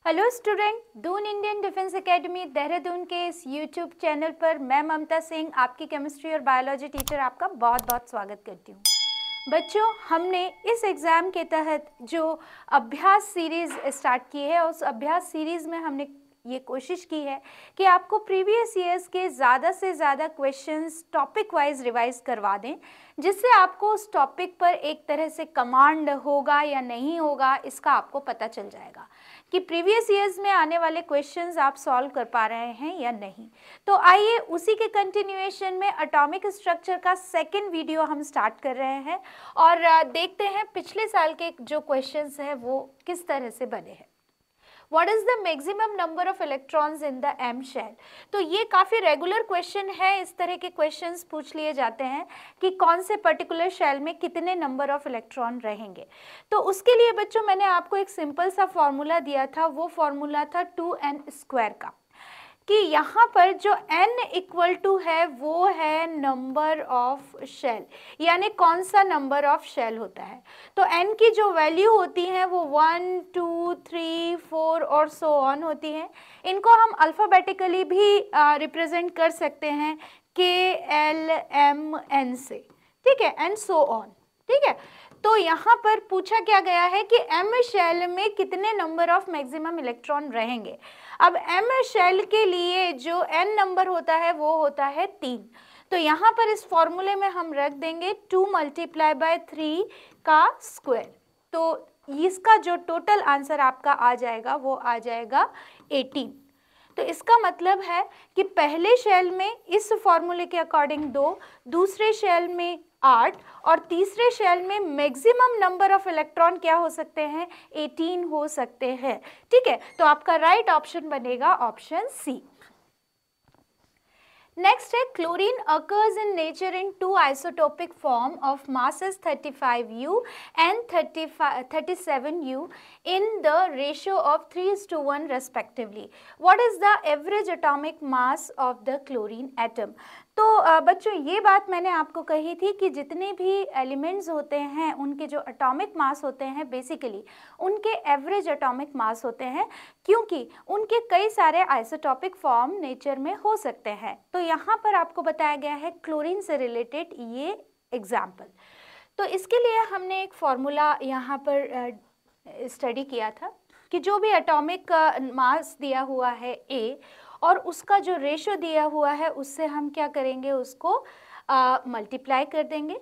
Hello student, Doon Indian defence academy Dehradun के इस YouTube channel पर मैं ममता सिंह, आपकी केमिस्ट्री और बायोलॉजी टीचर, आपका बहुत बहुत स्वागत करती हूँ। बच्चों, हमने इस एग्ज़ाम के तहत जो अभ्यास सीरीज़ स्टार्ट की है, उस अभ्यास सीरीज़ में हमने ये कोशिश की है कि आपको प्रीवियस ईयर्स के ज़्यादा से ज़्यादा क्वेश्चंस टॉपिक वाइज रिवाइज करवा दें, जिससे आपको उस टॉपिक पर एक तरह से कमांड होगा या नहीं होगा इसका आपको पता चल जाएगा कि प्रीवियस ईयर्स में आने वाले क्वेश्चंस आप सॉल्व कर पा रहे हैं या नहीं। तो आइए उसी के कंटिन्यूएशन में एटॉमिक स्ट्रक्चर का सेकंड वीडियो हम स्टार्ट कर रहे हैं और देखते हैं पिछले साल के जो क्वेश्चंस हैं वो किस तरह से बने हैं। What is the maximum number of electrons in the M shell? तो ये काफ़ी रेगुलर क्वेश्चन है, इस तरह के क्वेश्चंस पूछ लिए जाते हैं कि कौन से पर्टिकुलर शेल में कितने नंबर ऑफ इलेक्ट्रॉन रहेंगे। तो उसके लिए बच्चों मैंने आपको एक सिंपल सा फॉर्मूला दिया था, वो फॉर्मूला था 2n² का, कि यहाँ पर जो n इक्वल टू है वो है नंबर ऑफ शेल, यानी कौन सा नंबर ऑफ शेल होता है। तो n की जो वैल्यू होती है वो 1, 2, 3, 4 और सो ऑन होती है। इनको हम अल्फ़ाबेटिकली भी रिप्रेजेंट कर सकते हैं K, L, M, N से, ठीक है, एंड सो ऑन, ठीक है। तो यहाँ पर पूछा क्या गया है कि M शेल में कितने नंबर ऑफ मैक्सिमम इलेक्ट्रॉन रहेंगे। अब M शेल के लिए जो n नंबर होता है वो होता है 3। तो यहाँ पर इस फॉर्मूले में हम रख देंगे 2 × 3 का स्क्वायर। तो इसका जो टोटल आंसर आपका आ जाएगा वो आ जाएगा 18। तो इसका मतलब है कि पहले शेल में इस फॉर्मूले के अकॉर्डिंग 2, दूसरे शेल में 8 और तीसरे शेल में मैक्सिमम नंबर ऑफ इलेक्ट्रॉन क्या हो सकते हैं, 18 हो सकते हैं, ठीक है। तो आपका राइट ऑप्शन बनेगा ऑप्शन सी। नेक्स्ट है chlorine occurs in nature in two isotopic form of masses 35U and 37U in the ratio of 3:1 respectively. What is the average atomic mass of the chlorine atom? तो बच्चों ये बात मैंने आपको कही थी कि जितने भी एलिमेंट्स होते हैं उनके जो एटॉमिक मास होते हैं बेसिकली उनके एवरेज एटॉमिक मास होते हैं, क्योंकि उनके कई सारे आइसोटॉपिक फॉर्म नेचर में हो सकते हैं। तो यहाँ पर आपको बताया गया है क्लोरीन से रिलेटेड ये एग्जाम्पल। तो इसके लिए हमने एक फॉर्मूला यहाँ पर स्टडी किया था कि जो भी एटॉमिक मास दिया हुआ है A और उसका जो रेशो दिया हुआ है उससे हम क्या करेंगे, उसको मल्टीप्लाई कर देंगे,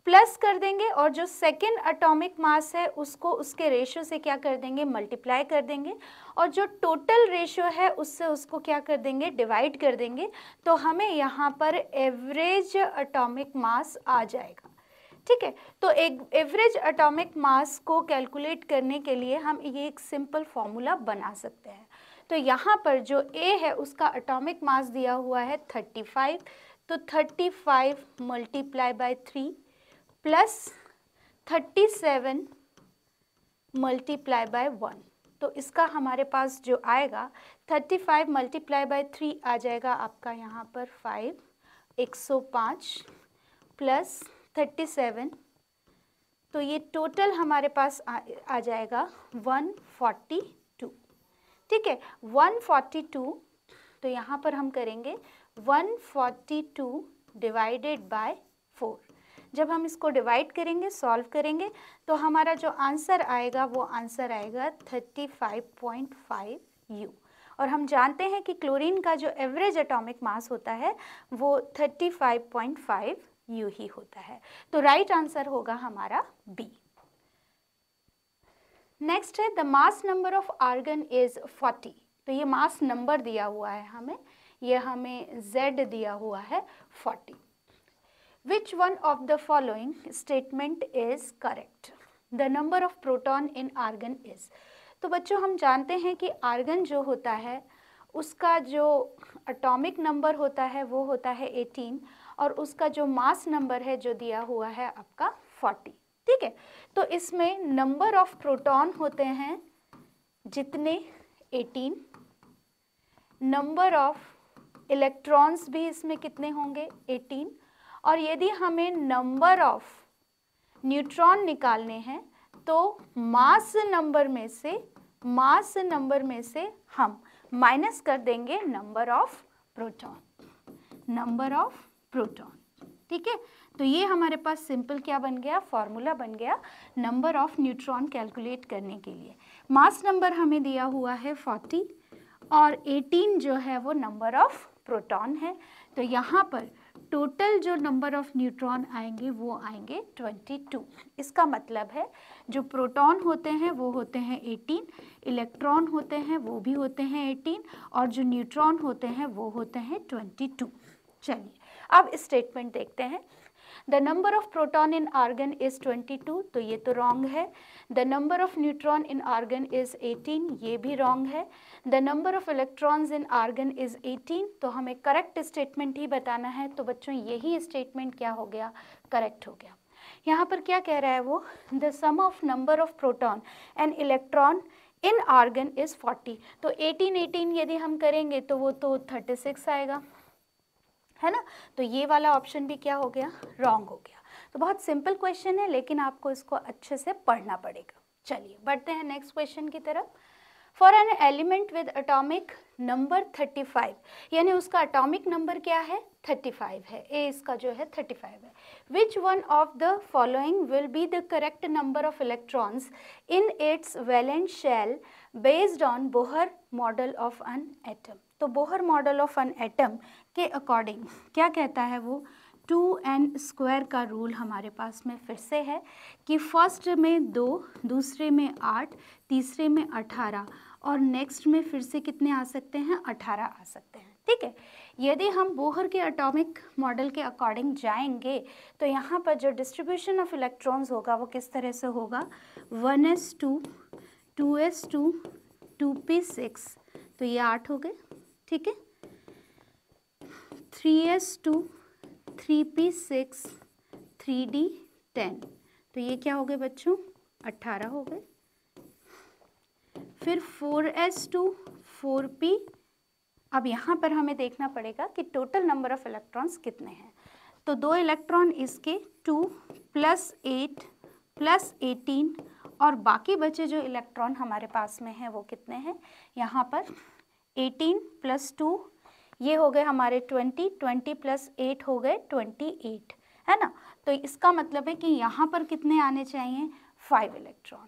प्लस कर देंगे, और जो सेकेंड एटॉमिक मास है उसको उसके रेशो से क्या कर देंगे, मल्टीप्लाई कर देंगे, और जो टोटल रेशो है उससे उसको क्या कर देंगे, डिवाइड कर देंगे। तो हमें यहाँ पर एवरेज एटॉमिक मास आ जाएगा, ठीक है। तो एक एवरेज एटॉमिक मास को कैलकुलेट करने के लिए हम ये एक सिंपल फॉर्मूला बना सकते हैं। तो यहाँ पर जो A है उसका एटॉमिक मास दिया हुआ है 35, तो 35 × 3 प्लस 37 × 1। तो इसका हमारे पास जो आएगा 35 × 3 आ जाएगा आपका यहाँ पर 5, 105 प्लस 37, तो ये टोटल हमारे पास आ जाएगा 142, ठीक है, 142। तो यहाँ पर हम करेंगे 142 डिवाइडेड बाय 4। जब हम इसको डिवाइड करेंगे, सॉल्व करेंगे, तो हमारा जो आंसर आएगा वो आंसर आएगा 35.5U। और हम जानते हैं कि क्लोरीन का जो एवरेज एटॉमिक मास होता है वो 35.5U ही होता है। तो राइट आंसर होगा हमारा बी। नेक्स्ट है the mass number of argon is 40। तो ये मास नंबर दिया हुआ है हमें, ये हमें Z दिया हुआ है 40। Which one of the following statement is correct? The number of proton in argon is. तो बच्चों हम जानते हैं कि आर्गन जो होता है उसका जो एटॉमिक नंबर होता है वो होता है 18 और उसका जो मास नंबर है जो दिया हुआ है आपका 40, ठीक है। तो इसमें नंबर ऑफ प्रोटॉन होते हैं जितने 18, नंबर ऑफ इलेक्ट्रॉन्स भी इसमें कितने होंगे 18, और यदि हमें नंबर ऑफ न्यूट्रॉन निकालने हैं तो मास नंबर में से मास नंबर में से हम माइनस कर देंगे number of proton, number of proton, ठीक है। तो ये हमारे पास सिंपल क्या बन गया, फॉर्मूला बन गया नंबर ऑफ न्यूट्रॉन कैलकुलेट करने के लिए। मास नंबर हमें दिया हुआ है 40 और 18 जो है वो नंबर ऑफ प्रोटॉन है। तो यहाँ पर टोटल जो नंबर ऑफ न्यूट्रॉन आएंगे वो आएंगे 22। इसका मतलब है जो प्रोटॉन होते हैं वो होते हैं 18, इलेक्ट्रॉन होते हैं वो भी होते हैं 18 और जो न्यूट्रॉन होते हैं वो होते हैं 22। चलिए अब स्टेटमेंट देखते हैं। The number of proton in argon is 22, तो ये तो रॉन्ग है। The number of neutron in argon is 18, ये भी रॉन्ग है। The number of electrons in argon is 18, तो हमें करेक्ट स्टेटमेंट ही बताना है। तो बच्चों यही स्टेटमेंट क्या हो गया, करेक्ट हो गया। यहाँ पर क्या कह रहा है वो, the sum of number of proton and electron in argon is 40, तो 18 यदि हम करेंगे तो वो तो 36 आएगा, है ना। तो ये वाला ऑप्शन भी क्या हो गया, रॉन्ग हो गया। तो बहुत सिंपल क्वेश्चन है लेकिन आपको इसको अच्छे से पढ़ना पड़ेगा। चलिए बढ़ते हैं नेक्स्ट क्वेश्चन की तरफ। For an element with atomic number 35, यानी उसका एटॉमिक नंबर क्या है, 35 है, ए इसका जो है 35 है। Which one of the following will be the correct number of electrons in its valence shell based on Bohr model of an atom. तो Bohr model of an atom के अकॉर्डिंग क्या कहता है वो, 2n² का रूल हमारे पास में फिर से है कि फर्स्ट में 2, दूसरे में 8, तीसरे में 18 और नेक्स्ट में फिर से कितने आ सकते हैं, 18 आ सकते हैं, ठीक है। यदि हम बोहर के एटॉमिक मॉडल के अकॉर्डिंग जाएंगे तो यहाँ पर जो डिस्ट्रीब्यूशन ऑफ इलेक्ट्रॉन्स होगा वो किस तरह से होगा, 1s2, 2s2, 2p6, तो ये 8 हो गए, ठीक है। 3s2, 3p6, 3d10, तो ये क्या हो गए बच्चों, 18 हो गए। फिर 4s2, 4p, अब यहाँ पर हमें देखना पड़ेगा कि टोटल नंबर ऑफ इलेक्ट्रॉन्स कितने हैं। तो 2 इलेक्ट्रॉन इसके 2 + 8 + 18 और बाकी बचे जो इलेक्ट्रॉन हमारे पास में हैं वो कितने हैं, यहाँ पर 18 + 2 ये हो गए हमारे 20, 20 + 8 हो गए 28, है ना। तो इसका मतलब है कि यहाँ पर कितने आने चाहिए, 5 इलेक्ट्रॉन,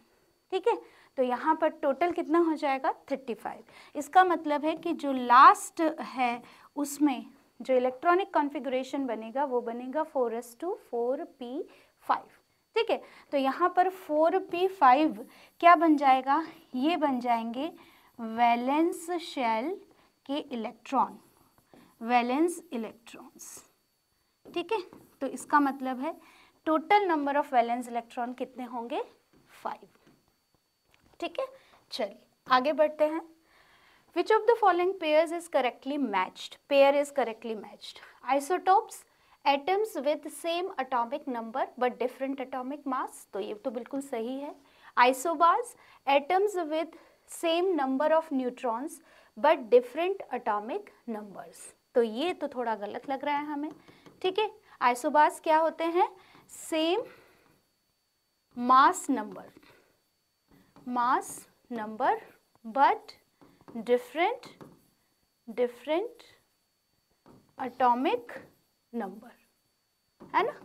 ठीक है। तो यहाँ पर टोटल कितना हो जाएगा, 35। इसका मतलब है कि जो लास्ट है उसमें जो इलेक्ट्रॉनिक कॉन्फ़िगरेशन बनेगा वो बनेगा 4s2, 4p5, ठीक है। तो यहाँ पर 4p5 क्या बन जाएगा, ये बन जाएंगे वैलेंस शेल के इलेक्ट्रॉन, वैलेंस इलेक्ट्रॉन्स, ठीक है। तो इसका मतलब है total number of valence electron कितने होंगे, 5, ठीक है। चलिए आगे बढ़ते हैं। Which of the following pairs is correctly matched, pair is correctly matched, isotopes, atoms with same atomic number but different atomic mass, तो ये तो बिल्कुल सही है। Isobars, atoms with same number of neutrons but different atomic numbers, तो ये तो थोड़ा गलत लग रहा है हमें, ठीक है। आइसोबार्स क्या होते हैं, same mass number, mass number but different atomic number, है ना।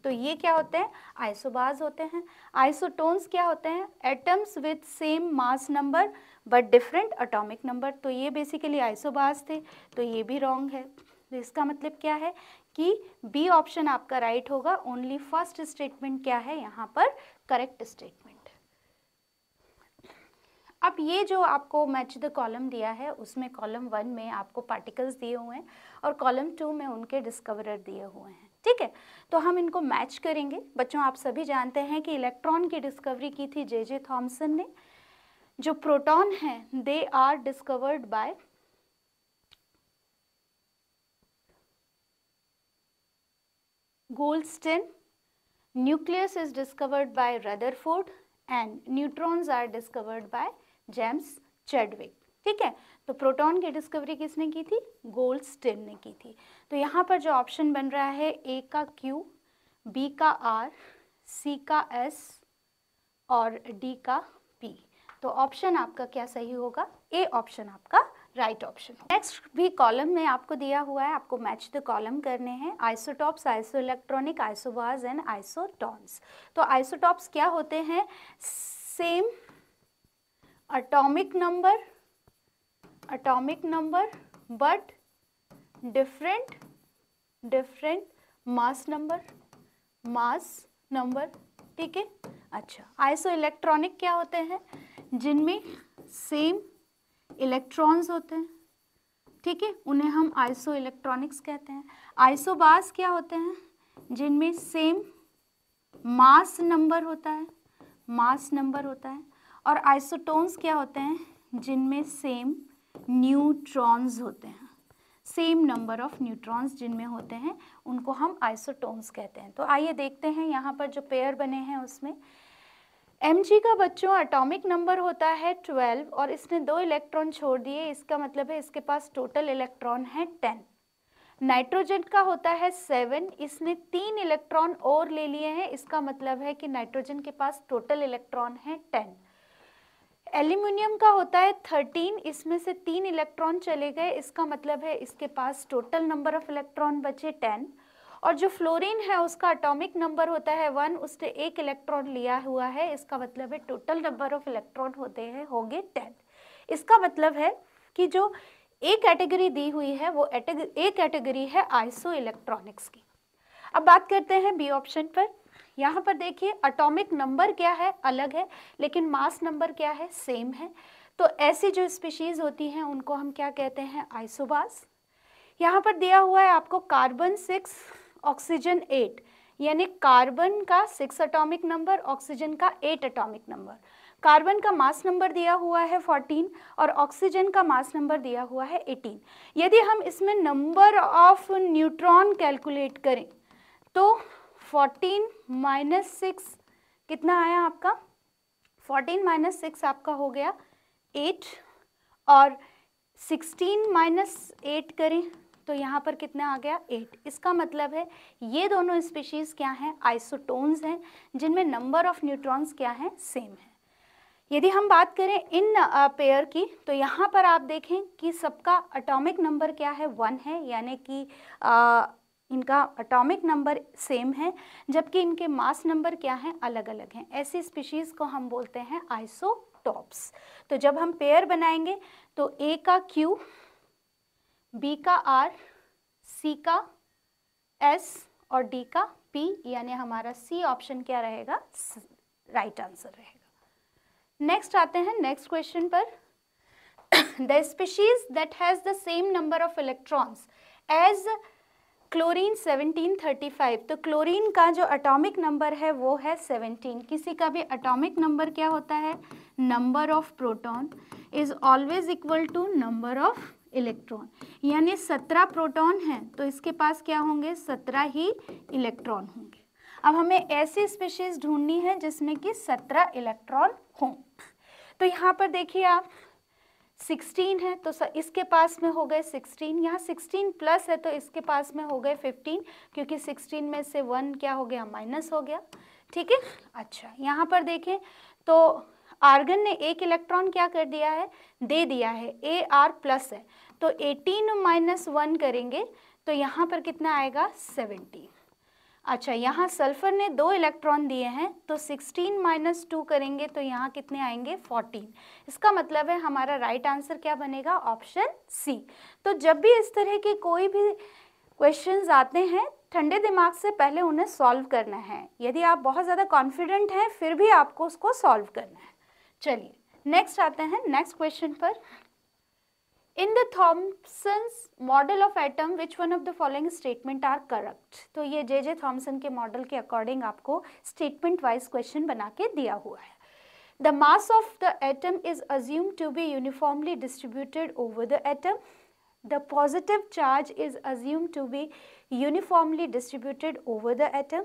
तो ये क्या होते हैं, आइसोबार्स होते हैं। आइसोटोन्स क्या होते हैं, atoms with same mass number but different atomic number, तो ये बेसिकली आइसोबार्स थे, तो ये भी रॉन्ग है। तो इसका मतलब क्या है कि बी ऑप्शन आपका राइट होगा, ओनली फर्स्ट स्टेटमेंट क्या है यहाँ पर करेक्ट स्टेटमेंट। अब ये जो आपको मैच द कॉलम दिया है उसमें कॉलम 1 में आपको पार्टिकल्स दिए हुए हैं और कॉलम 2 में उनके डिस्कवरर दिए हुए हैं, ठीक है। तो हम इनको मैच करेंगे। बच्चों आप सभी जानते हैं कि इलेक्ट्रॉन की डिस्कवरी की थी जे थॉमसन ने। जो प्रोटॉन हैं they are discovered by Goldstein, nucleus is discovered by Rutherford and neutrons are discovered by James Chadwick, ठीक है। तो प्रोटॉन की डिस्कवरी किसने की थी, गोल्डस्टिन ने की थी। तो यहाँ पर जो ऑप्शन बन रहा है ए का Q, बी का R, सी का S और डी का P, तो ऑप्शन आपका क्या सही होगा? ए ऑप्शन आपका राइट ऑप्शन। नेक्स्ट भी कॉलम में आपको दिया हुआ है, आपको मैच द कॉलम करने हैं। Isotopes, isoelectronic, isobars and isotones. तो आइसोटॉप्स क्या होते हैं? Same atomic number but different mass number, ठीक है। अच्छा, आइसो इलेक्ट्रॉनिक क्या होते हैं? जिनमें सेम इलेक्ट्रॉन्स होते हैं, ठीक है, उन्हें हम आइसो इलेक्ट्रॉनिक्स कहते हैं। आइसोबार्स क्या होते हैं? जिनमें सेम मास नंबर होता है। और आइसोटोन्स क्या होते हैं? जिनमें सेम न्यूट्रॉन्स होते हैं, सेम नंबर ऑफ न्यूट्रॉन्स जिनमें होते हैं, उनको हम आइसोटोन्स कहते हैं। तो आइए देखते हैं यहाँ पर जो पेयर बने हैं उसमें Mg का बच्चों एटॉमिक नंबर होता है 12 और इसने 2 इलेक्ट्रॉन छोड़ दिए, इसका मतलब है इसके पास टोटल इलेक्ट्रॉन है 10। नाइट्रोजन का होता है 7, इसने 3 इलेक्ट्रॉन और ले लिए हैं, इसका मतलब है कि नाइट्रोजन के पास टोटल इलेक्ट्रॉन है 10। एल्यूमिनियम का होता है 13, इसमें से 3 इलेक्ट्रॉन चले गए, इसका मतलब है इसके पास टोटल नंबर ऑफ इलेक्ट्रॉन बचे 10। और जो फ्लोरीन है उसका एटॉमिक नंबर होता है 1, उसने 1 इलेक्ट्रॉन लिया हुआ है, इसका मतलब है टोटल नंबर ऑफ इलेक्ट्रॉन होंगे 10। इसका मतलब है कि जो ए कैटेगरी दी हुई है वो ए कैटेगरी है आइसो इलेक्ट्रॉनिक्स की। अब बात करते हैं बी ऑप्शन पर। यहाँ पर देखिए एटॉमिक नंबर क्या है? अलग है, लेकिन मास नंबर क्या है? सेम है। तो ऐसी जो स्पीशीज होती हैं उनको हम क्या कहते हैं? आइसोबार्स। यहाँ पर दिया हुआ है आपको कार्बन 6 ऑक्सीजन 8, यानी कार्बन का 6 एटॉमिक नंबर, ऑक्सीजन का 8 एटॉमिक नंबर। कार्बन का मास नंबर दिया हुआ है 14 और ऑक्सीजन का मास नंबर दिया हुआ है 18। यदि हम इसमें नंबर ऑफ न्यूट्रॉन कैलकुलेट करें तो 14 माइनस 6 कितना आया आपका? 14 माइनस 6 आपका हो गया 8 और 16 माइनस 8 करें तो यहाँ पर कितना आ गया? 8। इसका मतलब है ये दोनों स्पीशीज़ क्या हैं? आइसोटोन्स हैं, जिनमें नंबर ऑफ न्यूट्रॉन्स क्या हैं? सेम है। यदि हम बात करें इन पेयर की तो यहाँ पर आप देखें कि सबका एटॉमिक नंबर क्या है? 1 है, यानी कि इनका एटॉमिक नंबर सेम है, जबकि इनके मास नंबर क्या हैं? अलग अलग हैं। ऐसी स्पीशीज़ को हम बोलते हैं आइसोटॉप्स। तो जब हम पेयर बनाएंगे तो ए का Q, बी का R, सी का S और डी का P, यानी हमारा सी ऑप्शन क्या रहेगा? राइट आंसर रहेगा। नेक्स्ट आते हैं नेक्स्ट क्वेश्चन पर। The species that has the same number of electrons as chlorine 1735। तो क्लोरीन का जो एटॉमिक नंबर है वो है 17। किसी का भी एटॉमिक नंबर क्या होता है? Number of proton is always equal to number of electron, यानी 17 प्रोटॉन हैं तो इसके पास क्या होंगे? 17 ही इलेक्ट्रॉन होंगे। अब हमें ऐसी स्पीशीज ढूंढनी है जिसमें कि 17 इलेक्ट्रॉन हों। तो यहाँ पर देखिए आप 16 है तो इसके पास में हो गए 16, यहाँ 16 प्लस है तो इसके पास में हो गए 15, क्योंकि 16 में से 1 क्या हो गया? माइनस हो गया, ठीक है। अच्छा, यहाँ पर देखें तो आर्गन ने 1 इलेक्ट्रॉन क्या कर दिया है? दे दिया है, Ar प्लस है, तो 18 माइनस 1 करेंगे तो यहाँ पर कितना आएगा? 17। अच्छा, यहाँ सल्फर ने 2 इलेक्ट्रॉन दिए हैं तो 16 माइनस 2 करेंगे तो यहाँ कितने आएंगे? 14। इसका मतलब है हमारा राइट आंसर क्या बनेगा? Option C. तो जब भी इस तरह के कोई भी क्वेश्चंस आते हैं, ठंडे दिमाग से पहले उन्हें सॉल्व करना है। यदि आप बहुत ज़्यादा कॉन्फिडेंट हैं फिर भी आपको उसको सॉल्व करना है। चलिए नेक्स्ट आते हैं नेक्स्ट क्वेश्चन पर। In the Thomson's model of atom which one of the following statement are correct. तो ये जे थॉमसन के मॉडल के अकॉर्डिंग आपको स्टेटमेंट वाइज क्वेश्चन बना के दिया हुआ है। The mass of the atom is assumed to be uniformly distributed over the atom. The positive charge is assumed to be uniformly distributed over the atom.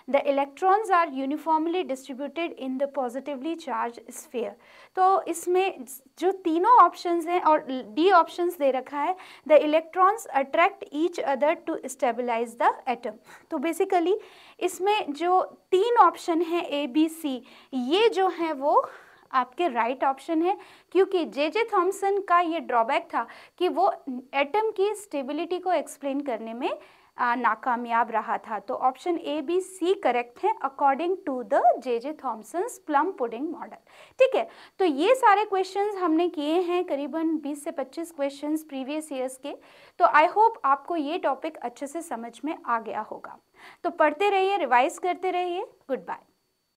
The electrons are uniformly distributed in the positively charged sphere. तो इसमें जो तीनों options हैं और D options दे रखा है, the electrons attract each other to stabilize the atom. तो basically इसमें जो 3 ऑप्शन हैं A, B, C, ये जो हैं वो आपके राइट ऑप्शन है, क्योंकि जे थॉमसन का ये ड्रॉबैक था कि वो एटम की स्टेबिलिटी को एक्सप्लेन करने में नाकामयाब रहा था। तो option A B C correct है according to the J Thomson's plum pudding model. ठीक है, तो ये सारे क्वेश्चंस हमने किए हैं, करीबन 20 से 25 क्वेश्चंस प्रीवियस ईयर्स के। तो आई होप आपको ये टॉपिक अच्छे से समझ में आ गया होगा। तो पढ़ते रहिए, रिवाइज करते रहिए। Good bye.